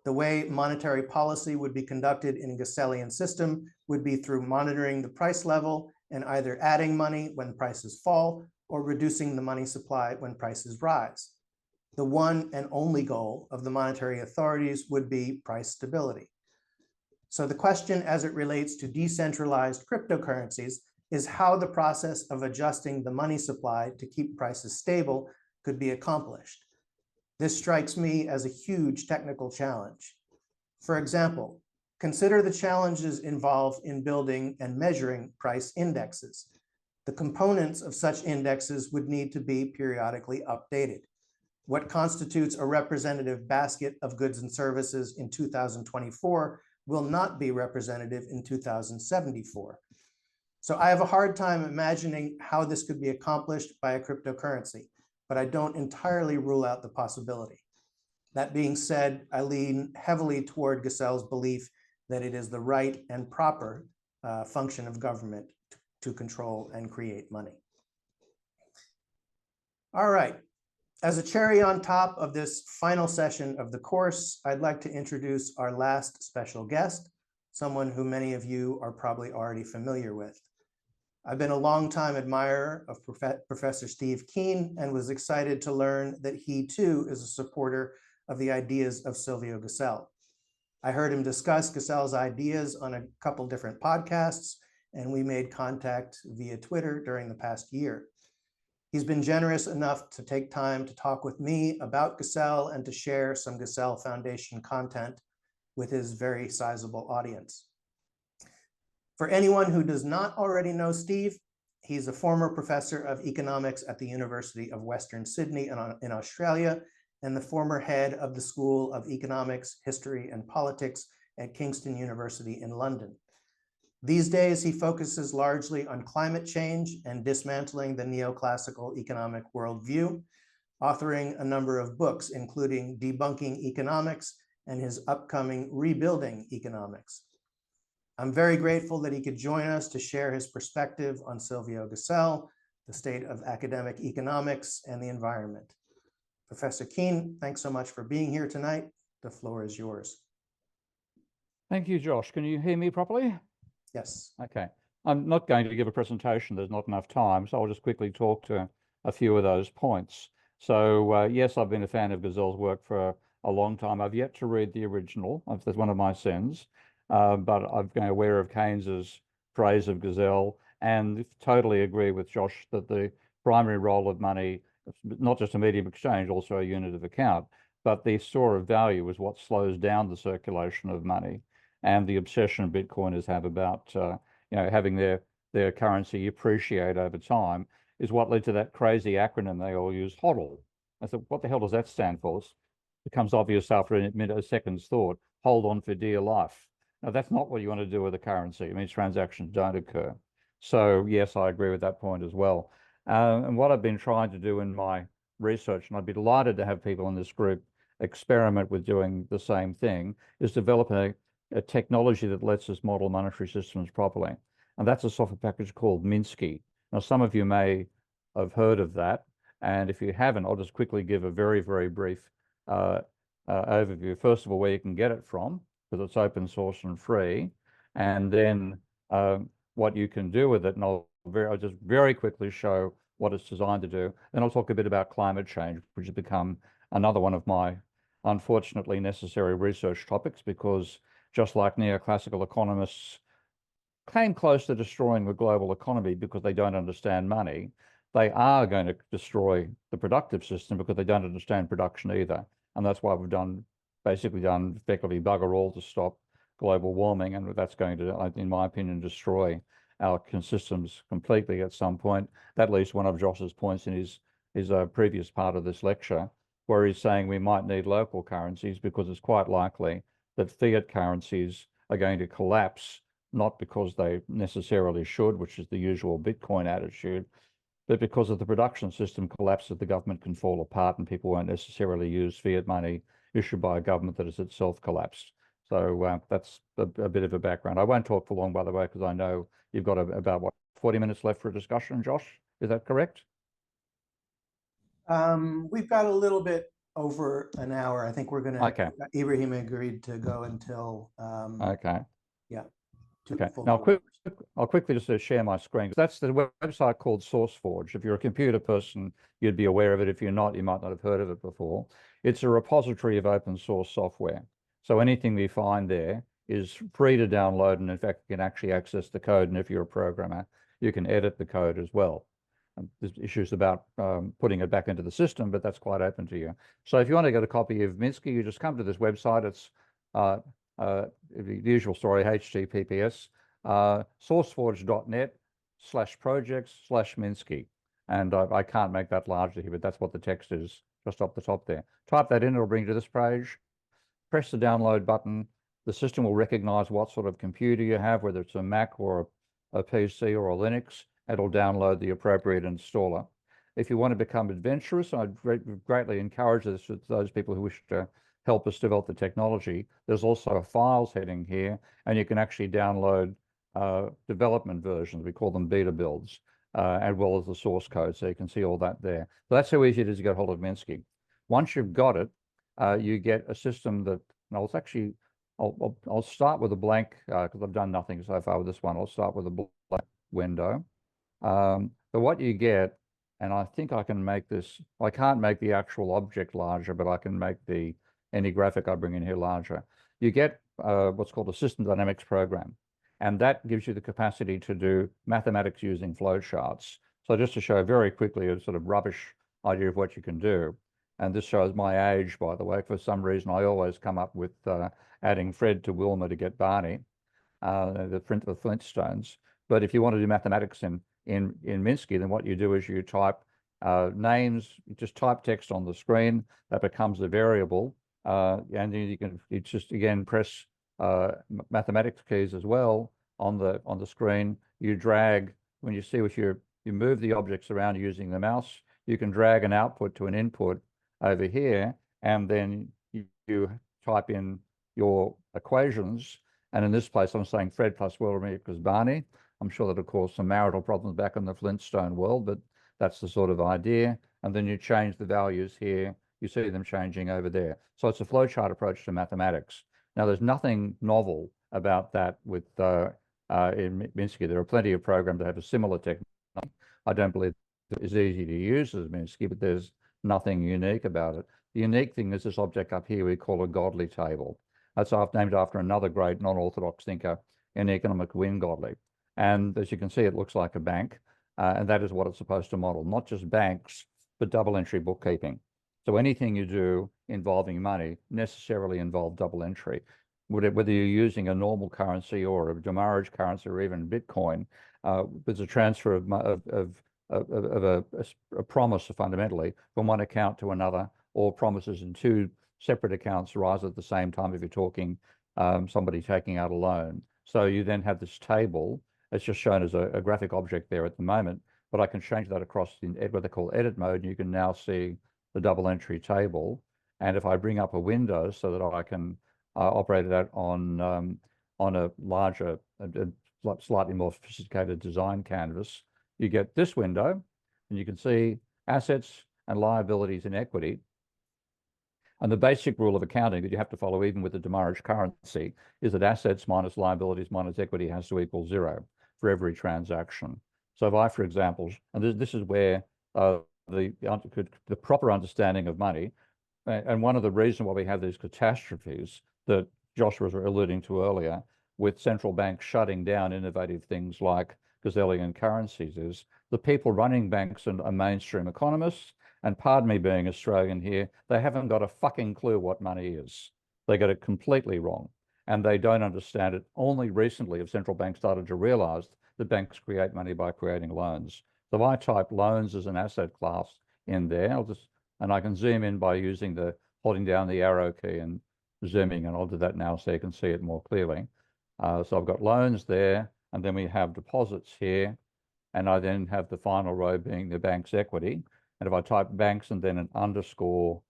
The way monetary policy would be conducted in a Gessellian system would be through monitoring the price level and either adding money when prices fall or reducing the money supply when prices rise. The one and only goal of the monetary authorities would be price stability. So the question as it relates to decentralized cryptocurrencies is how the process of adjusting the money supply to keep prices stable could be accomplished. This strikes me as a huge technical challenge. For example, consider the challenges involved in building and measuring price indexes. The components of such indexes would need to be periodically updated. What constitutes a representative basket of goods and services in 2024 will not be representative in 2074. So I have a hard time imagining how this could be accomplished by a cryptocurrency, but I don't entirely rule out the possibility. That being said, I lean heavily toward Gesell's belief that it is the right and proper function of government to control and create money. All right. As a cherry on top of this final session of the course, I'd like to introduce our last special guest, someone who many of you are probably already familiar with. I've been a longtime admirer of Professor Steve Keen and was excited to learn that he too is a supporter of the ideas of Silvio Gesell. I heard him discuss Gesell's ideas on a couple different podcasts, and we made contact via Twitter during the past year. He's been generous enough to take time to talk with me about Gesell and to share some Gesell Foundation content with his very sizable audience. For anyone who does not already know Steve, He's a former professor of economics at the University of Western Sydney in Australia, and the former head of the School of Economics, History, and Politics at Kingston University in London. These days, he focuses largely on climate change and dismantling the neoclassical economic worldview, authoring a number of books, including Debunking Economics and his upcoming Rebuilding Economics. I'm very grateful that he could join us to share his perspective on Silvio Gesell, the state of academic economics, and the environment. Professor Keen, thanks so much for being here tonight. The floor is yours. Thank you, Josh. Can you hear me properly? Yes. Okay. I'm not going to give a presentation. There's not enough time, so I'll just quickly talk to a few of those points. So yes, I've been a fan of Gesell's work for a long time. I've yet to read the original. That's one of my sins. But I've been aware of Keynes's praise of Gesell and totally agree with Josh that the primary role of money, not just a medium of exchange, also a unit of account, but the store of value is what slows down the circulation of money. And the obsession Bitcoiners have about having their currency appreciate over time is what led to that crazy acronym they all use, HODL. I said, what the hell does that stand for? It becomes obvious after a second's thought. Hold on for dear life. Now, that's not what you want to do with a currency. It means transactions don't occur. So yes, I agree with that point as well. And what I've been trying to do in my research, and I'd be delighted to have people in this group experiment with doing the same thing, is develop a technology that lets us model monetary systems properly. And that's a software package called Minsky. Now, some of you may have heard of that. And if you haven't, I'll just quickly give a very, very brief overview. First of all, where you can get it from, because it's open source and free. And then what you can do with it. And I'll just very quickly show what it's designed to do. Then I'll talk a bit about climate change, which has become another one of my unfortunately necessary research topics, because just like neoclassical economists came close to destroying the global economy because they don't understand money, they are going to destroy the productive system because they don't understand production either. And that's why we've basically done effectively bugger all to stop global warming. And that's going to, in my opinion, destroy our systems completely at some point. That leads to one of Josh's points in his previous part of this lecture, where he's saying we might need local currencies because it's quite likely that fiat currencies are going to collapse, not because they necessarily should, which is the usual Bitcoin attitude, but because if the production system collapses, the government can fall apart and people won't necessarily use fiat money issued by a government that has itself collapsed. So that's a bit of a background. I won't talk for long, by the way, because I know you've got about, 40 minutes left for a discussion, Josh? Is that correct? We've got a little bit over an hour. I think we're going to, okay. Ibrahim agreed to go until, okay. Yeah. Okay. Now, I'll quickly just share my screen. That's the website called SourceForge. If you're a computer person, you'd be aware of it. If you're not, you might not have heard of it before. It's a repository of open source software. So anything we find there is free to download. And in fact, you can actually access the code. And if you're a programmer, you can edit the code as well. And there's issues about putting it back into the system, but that's quite open to you. So if you want to get a copy of Minsky, you just come to this website. It's the usual story, HTTPS, sourceforge.net/projects/Minsky. And I can't make that larger here, but that's what the text is just up the top there. Type that in, it'll bring you to this page. Press the download button. The system will recognize what sort of computer you have, whether it's a Mac or a PC or a Linux. It'll download the appropriate installer. If you want to become adventurous, I'd greatly encourage this to those people who wish to help us develop the technology. There's also a files heading here, and you can actually download development versions. We call them beta builds, as well as the source code. So you can see all that there. So that's how easy it is to get hold of Minsky. Once you've got it, you get a system that, I'll start with a blank, because I've done nothing so far with this one. I'll start with a blank window. But what you get, and I think I can make this, I can't make the actual object larger, but I can make any graphic I bring in here larger. You get what's called a system dynamics program. And that gives you the capacity to do mathematics using flowcharts. So just to show very quickly a sort of rubbish idea of what you can do. And this shows my age, by the way. For some reason, I always come up with adding Fred to Wilma to get Barney, the Flintstones. But if you want to do mathematics in in Minsky, then what you do is you type names, you just type text on the screen, that becomes a variable, and then you just again press mathematics keys as well on the screen. You drag, when you see if you move the objects around using the mouse, you can drag an output to an input over here, and then you type in your equations. And in this place, I'm saying Fred plus William equals Barney. I'm sure that'll cause some marital problems back in the Flintstone world, but that's the sort of idea. And then you change the values here. You see them changing over there. So it's a flowchart approach to mathematics. Now, there's nothing novel about that with in Minsky. There are plenty of programs that have a similar technique. I don't believe it's easy to use as Minsky, but there's nothing unique about it. The unique thing is this object up here we call a Godley table. That's named after another great non-orthodox thinker in economics, Wynne Godley. And as you can see, it looks like a bank, and that is what it's supposed to model, not just banks, but double entry bookkeeping. So anything you do involving money necessarily involves double entry. Whether you're using a normal currency or a demurrage currency or even Bitcoin, there's a transfer of a promise fundamentally from one account to another, or promises in two separate accounts rise at the same time if you're talking somebody taking out a loan. So you then have this table. It's just shown as a graphic object there at the moment, but I can change that across in what they call edit mode, and you can now see the double entry table. And if I bring up a window so that I can operate that on a larger, slightly more sophisticated design canvas, you get this window, and you can see assets and liabilities in equity. And the basic rule of accounting that you have to follow even with the demurrage currency is that assets minus liabilities minus equity has to equal 0 for every transaction. So if I, for example, and this is where the proper understanding of money, and one of the reasons why we have these catastrophes that Josh was alluding to earlier, with central banks shutting down innovative things like Gesellian currencies, is the people running banks and are mainstream economists. And pardon me being Australian here, they haven't got a fucking clue what money is. They get it completely wrong, and they don't understand it. Only recently have central banks started to realize that banks create money by creating loans. So if I type loans as an asset class in there, and I can zoom in by holding down the arrow key and zooming, and I'll do that now so you can see it more clearly. So I've got loans there, and then we have deposits here, and I then have the final row being the bank's equity. And if I type banks and then an underscore,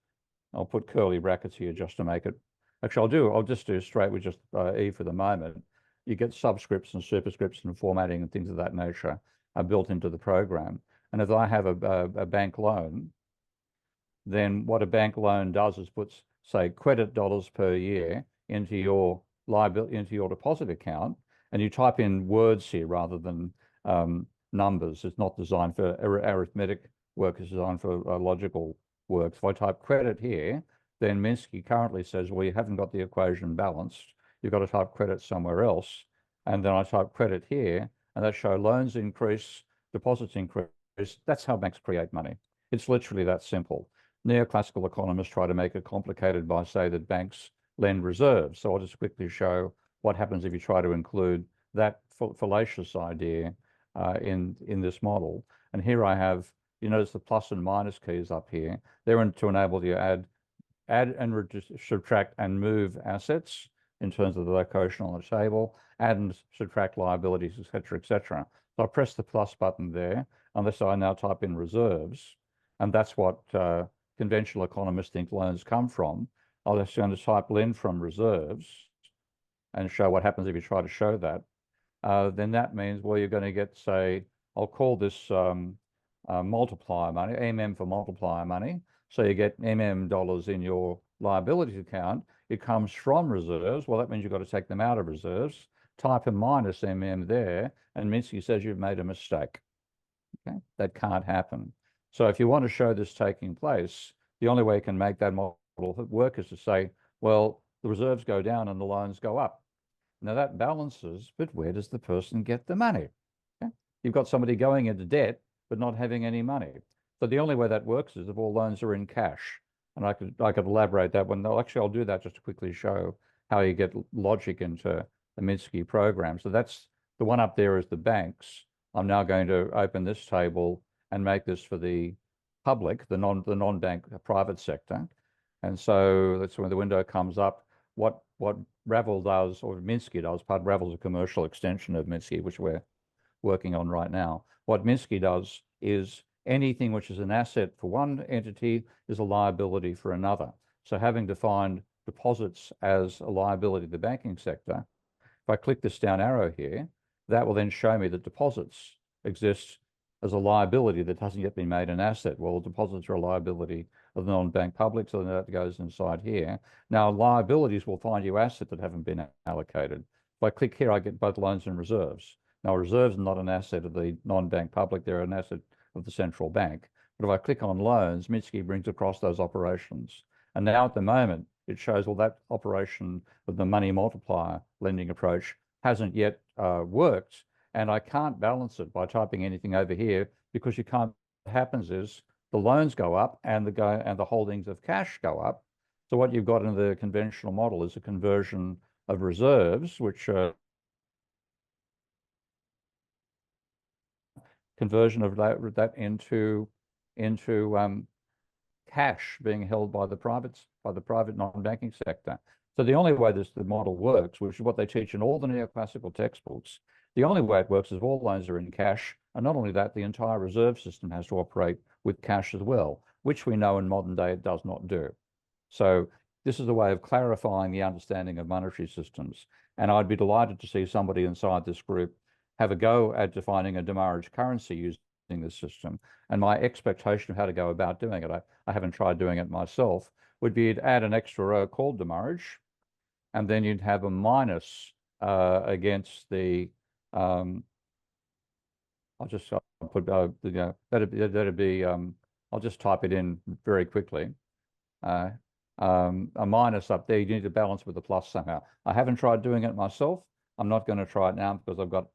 I'll put curly brackets here just to make it. Actually, I'll just do straight with just E for the moment. You get subscripts and superscripts and formatting and things of that nature are built into the program. And if I have a bank loan, then what a bank loan does is puts, say, credit dollars per year into your deposit account, and you type in words here rather than numbers. It's not designed for arithmetic work, is designed for logical work. If I type credit here, then Minsky currently says, well, you haven't got the equation balanced. You've got to type credit somewhere else. And then I type credit here, and that shows loans increase, deposits increase. That's how banks create money. It's literally that simple. Neoclassical economists try to make it complicated by saying that banks lend reserves. So I'll just quickly show what happens if you try to include that fallacious idea in this model. And here I have, you notice the plus and minus keys up here. They're to enable you to add and subtract and move assets in terms of the location on the table, add and subtract liabilities, et cetera, et cetera. So I press the plus button there, unless I now type in reserves, and that's what conventional economists think loans come from. I'm just going to type lend from reserves and show what happens if you try to show that. Then that means, well, you're going to get, say, I'll call this multiplier money, MM for multiplier money. So you get MM dollars in your liabilities account. It comes from reserves. Well, that means you've got to take them out of reserves. Type a minus MM there, and Minsky says you've made a mistake. Okay, that can't happen. So if you want to show this taking place, the only way you can make that model work is to say, well, the reserves go down and the loans go up. Now that balances, but where does the person get the money? Okay? You've got somebody going into debt, but not having any money. So the only way that works is if all loans are in cash. And I could elaborate that one. Actually, I'll do that just to quickly show how you get logic into the Minsky program. So that's the one up there is the banks. I'm now going to open this table and make this for the public, the non-bank private sector. And so that's when the window comes up. What Ravel does, or Minsky does, part of Ravel's a commercial extension of Minsky, which we're working on right now. What Minsky does is anything which is an asset for one entity is a liability for another. So having defined deposits as a liability of the banking sector, if I click this down arrow here, that will then show me that deposits exist as a liability that hasn't yet been made an asset. Well, deposits are a liability of the non-bank public, so that goes inside here. Now, liabilities will find you assets that haven't been allocated. If I click here, I get both loans and reserves. Now, reserves are not an asset of the non-bank public, they're an asset of the central bank. But if I click on loans, Minsky brings across those operations. And now at the moment, it shows, well, that operation of the money multiplier lending approach hasn't yet worked. And I can't balance it by typing anything over here, because you can't. What happens is the loans go up and the holdings of cash go up. So what you've got in the conventional model is a conversion of reserves, which conversion of that into cash being held by the private non-banking sector. So the only way the model works, which is what they teach in all the neoclassical textbooks, the only way it works is if all loans are in cash. And not only that, the entire reserve system has to operate with cash as well, which we know in modern day it does not do. So this is a way of clarifying the understanding of monetary systems. And I'd be delighted to see somebody inside this group have a go at defining a demurrage currency using this system. And my expectation of how to go about doing it, I haven't tried doing it myself, would be to add an extra row called demurrage, and then you'd have a minus against the I'll just put that'd be I'll just type it in very quickly. A minus up there, you need to balance with a plus somehow. I haven't tried doing it myself. I'm not going to try it now because I've got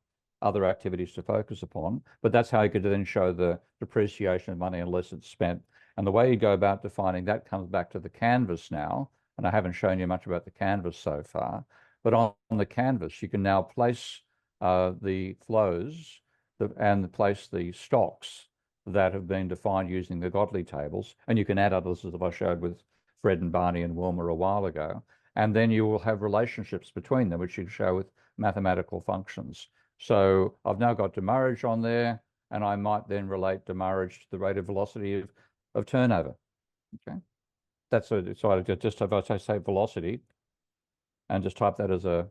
other activities to focus upon, but that's how you could then show the depreciation of money unless it's spent. And the way you go about defining that comes back to the canvas now. And I haven't shown you much about the canvas so far, but on the canvas, you can now place the flows and place the stocks that have been defined using the Godley tables. And you can add others, as I showed with Fred and Barney and Wilma a while ago. And then you will have relationships between them, which you show with mathematical functions. So I've now got demurrage on there, and I might then relate demurrage to the rate of velocity of turnover. Okay, that's so I just if I say velocity, and just type that as a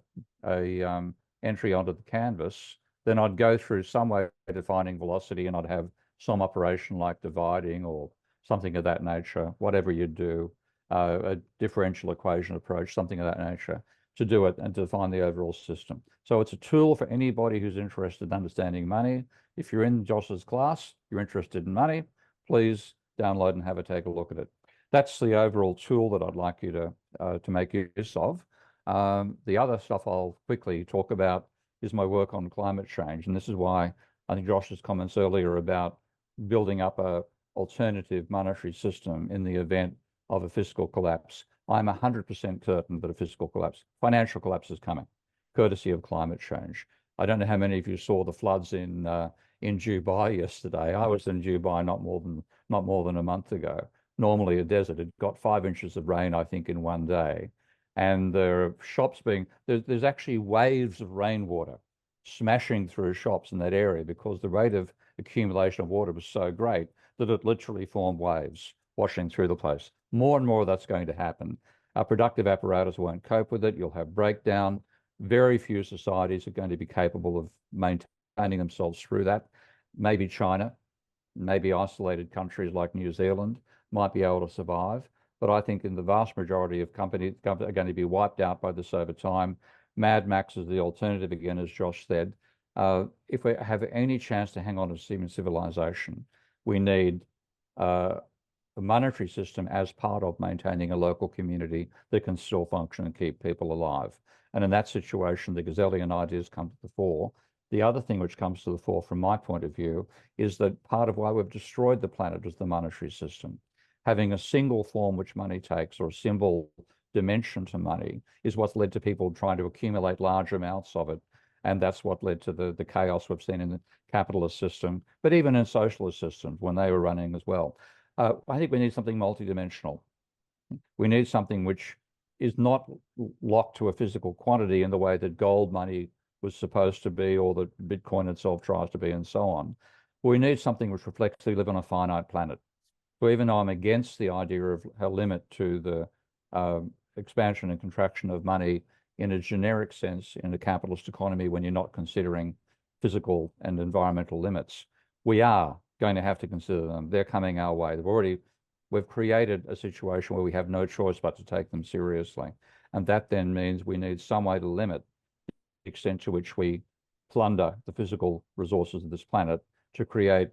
entry onto the canvas, then I'd go through some way of defining velocity, and I'd have some operation like dividing or something of that nature, whatever you do, a differential equation approach, something of that nature, to do it and to define the overall system. So it's a tool for anybody who's interested in understanding money. If you're in Josh's class, you're interested in money, please download and take a look at it. That's the overall tool that I'd like you to make use of. The other stuff I'll quickly talk about is my work on climate change. And this is why I think Josh's comments earlier about building up a alternative monetary system in the event of a fiscal collapse. I'm 100% certain that a fiscal collapse, financial collapse is coming, courtesy of climate change. I don't know how many of you saw the floods in Dubai yesterday. I was in Dubai not more than a month ago. Normally a desert. It got 5 inches of rain, I think, in one day. And there are shops there's actually waves of rainwater smashing through shops in that area because the rate of accumulation of water was so great that it literally formed waves washing through the place. More and more of that's going to happen. Our productive apparatus won't cope with it. You'll have breakdown. Very few societies are going to be capable of maintaining themselves through that. Maybe China, maybe isolated countries like New Zealand might be able to survive. But I think in the vast majority of companies are going to be wiped out by this over time. Mad Max is the alternative again, as Josh said. If we have any chance to hang on to human civilization, we need a monetary system as part of maintaining a local community that can still function and keep people alive. And in that situation, the Gesellian ideas come to the fore. The other thing which comes to the fore from my point of view is that part of why we've destroyed the planet is the monetary system. Having a single form which money takes, or a single dimension to money, is what's led to people trying to accumulate large amounts of it And that's what led to the chaos we've seen in the capitalist system, but even in socialist systems when they were running as well. I think we need something multidimensional. We need something which is not locked to a physical quantity in the way that gold money was supposed to be, or that Bitcoin itself tries to be, and so on. We need something which reflects we live on a finite planet. So even though I'm against the idea of a limit to the expansion and contraction of money in a generic sense in a capitalist economy, when you're not considering physical and environmental limits, we are going to have to consider them. They're coming our way. We've created a situation where we have no choice but to take them seriously. And that then means we need some way to limit the extent to which we plunder the physical resources of this planet to create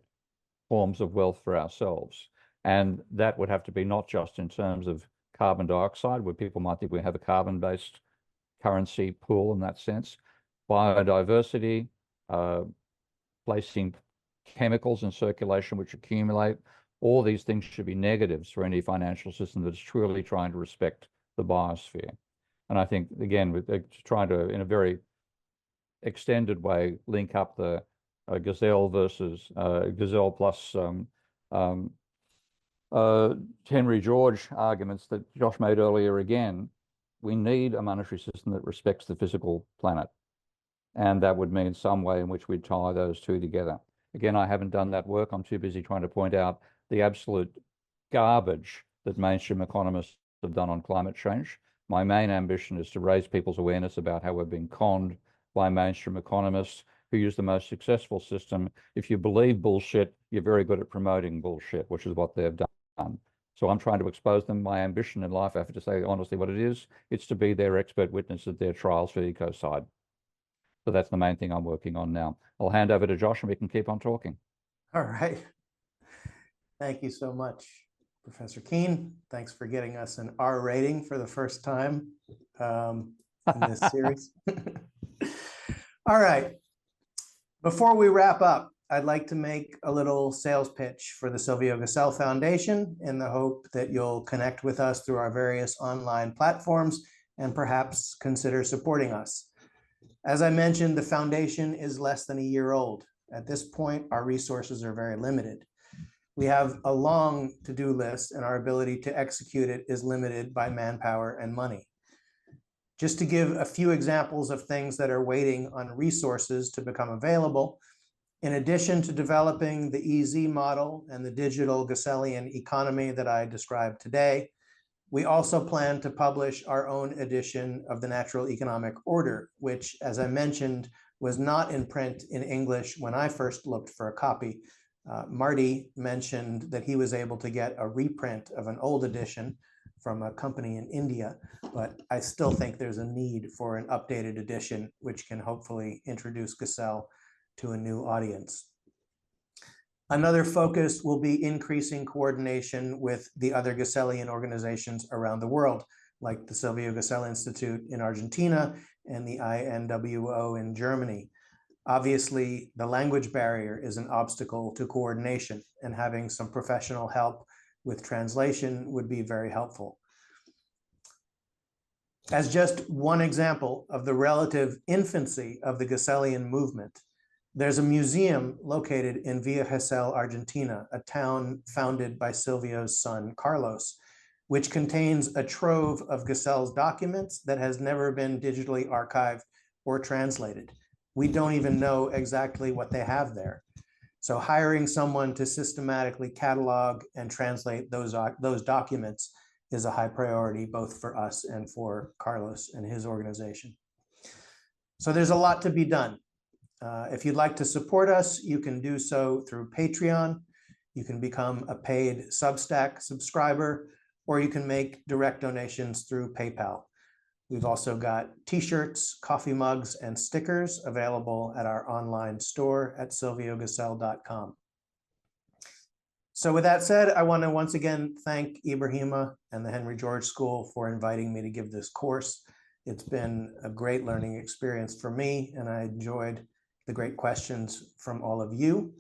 forms of wealth for ourselves. And that would have to be not just in terms of carbon dioxide, where people might think we have a carbon-based currency pool in that sense, biodiversity, placing chemicals in circulation which accumulate. All these things should be negatives for any financial system that's truly trying to respect the biosphere. And I think, again, with trying to, in a very extended way, link up the Gesell versus Gesell plus Henry George arguments that Josh made earlier again. We need a monetary system that respects the physical planet. And that would mean some way in which we tie those two together. Again, I haven't done that work. I'm too busy trying to point out the absolute garbage that mainstream economists have done on climate change. My main ambition is to raise people's awareness about how we're being conned by mainstream economists who use the most successful system. If you believe bullshit, you're very good at promoting bullshit, which is what they've done. So I'm trying to expose them. My ambition in life, I have to say honestly what it is, it's to be their expert witness at their trials for ecocide. So that's the main thing I'm working on now. I'll hand over to Josh and we can keep on talking. All right. Thank you so much, Professor Keene. Thanks for getting us an R rating for the first time in this series. All right. Before we wrap up, I'd like to make a little sales pitch for the Silvio Gesell Foundation in the hope that you'll connect with us through our various online platforms and perhaps consider supporting us. As I mentioned, the foundation is less than a year old. At this point, our resources are very limited. We have a long to-do list, and our ability to execute it is limited by manpower and money. Just to give a few examples of things that are waiting on resources to become available, in addition to developing the EZ model and the digital Gesellian economy that I described today, we also plan to publish our own edition of the Natural Economic Order, which, as I mentioned, was not in print in English when I first looked for a copy. Marty mentioned that he was able to get a reprint of an old edition from a company in India, but I still think there's a need for an updated edition, which can hopefully introduce Gesell to a new audience. Another focus will be increasing coordination with the other Gesellian organizations around the world, like the Silvio Gesell Institute in Argentina and the INWO in Germany. Obviously, the language barrier is an obstacle to coordination, and having some professional help with translation would be very helpful. As just one example of the relative infancy of the Gesellian movement, there's a museum located in Villa Gesell, Argentina, a town founded by Silvio's son, Carlos, which contains a trove of Gesell's documents that has never been digitally archived or translated. We don't even know exactly what they have there. So hiring someone to systematically catalog and translate those documents is a high priority, both for us and for Carlos and his organization. So there's a lot to be done. If you'd like to support us, you can do so through Patreon. You can become a paid Substack subscriber, or you can make direct donations through PayPal. We've also got t-shirts, coffee mugs, and stickers available at our online store at silviogesell.com. So with that said, I want to once again thank Ibrahima and the Henry George School for inviting me to give this course. It's been a great learning experience for me, and I enjoyed the great questions from all of you.